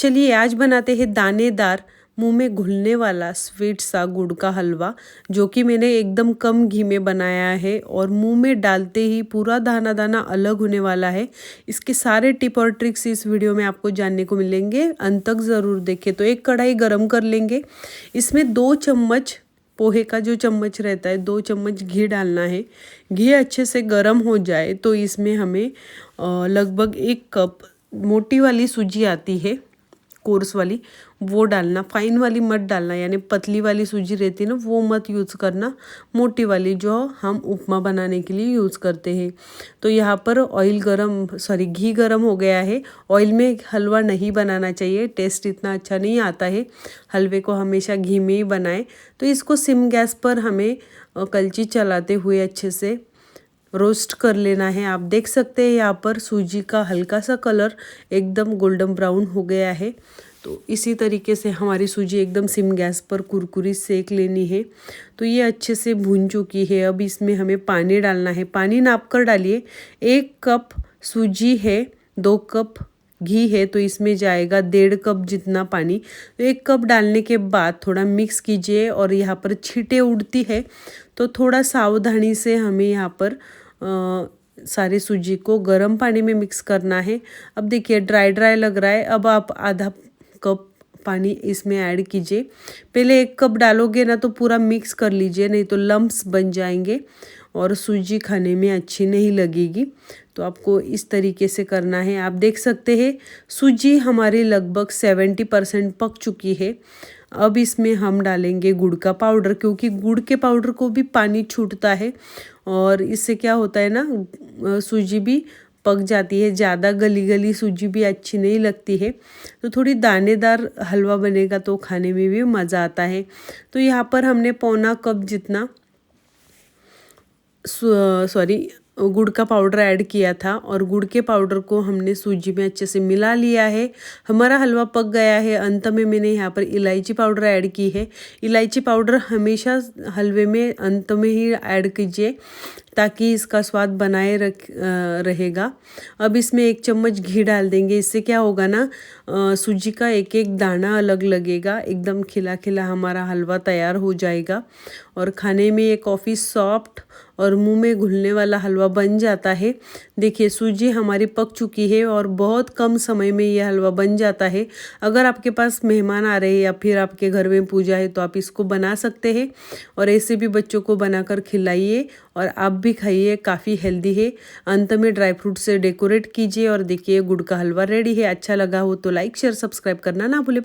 चलिए आज बनाते हैं दानेदार मुंह में घुलने वाला स्वीट सा गुड़ का हलवा, जो कि मैंने एकदम कम घी में बनाया है और मुंह में डालते ही पूरा दाना दाना अलग होने वाला है। इसके सारे टिप और ट्रिक्स इस वीडियो में आपको जानने को मिलेंगे, अंत तक ज़रूर देखें। तो एक कढ़ाई गरम कर लेंगे, इसमें 2 चम्मच पोहे का जो चम्मच रहता है 2 चम्मच घी डालना है। घी अच्छे से गर्म हो जाए तो इसमें हमें लगभग 1 कप मोटी वाली सूजी आती है, कोर्स वाली, वो डालना। फाइन वाली मत डालना, यानी पतली वाली सूजी रहती है ना, वो मत यूज़ करना, मोटी वाली जो हम उपमा बनाने के लिए यूज़ करते हैं। तो यहाँ पर घी गरम हो गया है। ऑयल में हलवा नहीं बनाना चाहिए, टेस्ट इतना अच्छा नहीं आता है। हलवे को हमेशा घी में ही बनाएं। तो इसको सिम गैस पर हमें कलची चलाते हुए अच्छे से रोस्ट कर लेना है। आप देख सकते हैं यहाँ पर सूजी का हल्का सा कलर एकदम गोल्डन ब्राउन हो गया है। तो इसी तरीके से हमारी सूजी एकदम सिम गैस पर कुरकुरी सेक लेनी है। तो ये अच्छे से भून चुकी है। अब इसमें हमें पानी डालना है, पानी नाप कर डालिए। 1 कप सूजी है, 2 कप घी है, तो इसमें जाएगा 1.5 कप जितना पानी। तो 1 कप डालने के बाद थोड़ा मिक्स कीजिए। और यहाँ पर छींटे उड़ती है तो थोड़ा सावधानी से हमें यहाँ पर सारी सूजी को गर्म पानी में मिक्स करना है। अब देखिए ड्राई ड्राई लग रहा है। अब आप आधा कप पानी इसमें ऐड कीजिए। पहले 1 कप डालोगे ना तो पूरा मिक्स कर लीजिए, नहीं तो लम्प्स बन जाएंगे और सूजी खाने में अच्छी नहीं लगेगी। तो आपको इस तरीके से करना है। आप देख सकते हैं सूजी हमारी लगभग 70% पक चुकी है। अब इसमें हम डालेंगे गुड़ का पाउडर, क्योंकि गुड़ के पाउडर को भी पानी छूटता है और इससे क्या होता है ना, सूजी भी पक जाती है। ज़्यादा गली गली सूजी भी अच्छी नहीं लगती है। तो थोड़ी दानेदार हलवा बनेगा तो खाने में भी मज़ा आता है। तो यहाँ पर हमने पौना कप जितना गुड़ का पाउडर ऐड किया था और गुड़ के पाउडर को हमने सूजी में अच्छे से मिला लिया है। हमारा हलवा पक गया है। अंत में मैंने यहाँ पर इलायची पाउडर ऐड की है। इलायची पाउडर हमेशा हलवे में अंत में ही ऐड कीजिए ताकि इसका स्वाद बनाए रहेगा। अब इसमें 1 चम्मच घी डाल देंगे। इससे क्या होगा ना, सूजी का एक एक दाना अलग लगेगा। एकदम खिला खिला हमारा हलवा तैयार हो जाएगा और खाने में ये काफ़ी सॉफ्ट और मुंह में घुलने वाला हलवा बन जाता है। देखिए सूजी हमारी पक चुकी है और बहुत कम समय में ये हलवा बन जाता है। अगर आपके पास मेहमान आ रहे हैं या फिर आपके घर में पूजा है तो आप इसको बना सकते हैं और ऐसे भी बच्चों को बनाकर खिलाइए और आप भी खाइए, काफ़ी हेल्दी है। अंत में ड्राई फ्रूट से डेकोरेट कीजिए और देखिए गुड़ का हलवा रेडी है। अच्छा लगा हो तो लाइक शेयर सब्सक्राइब करना ना भूले।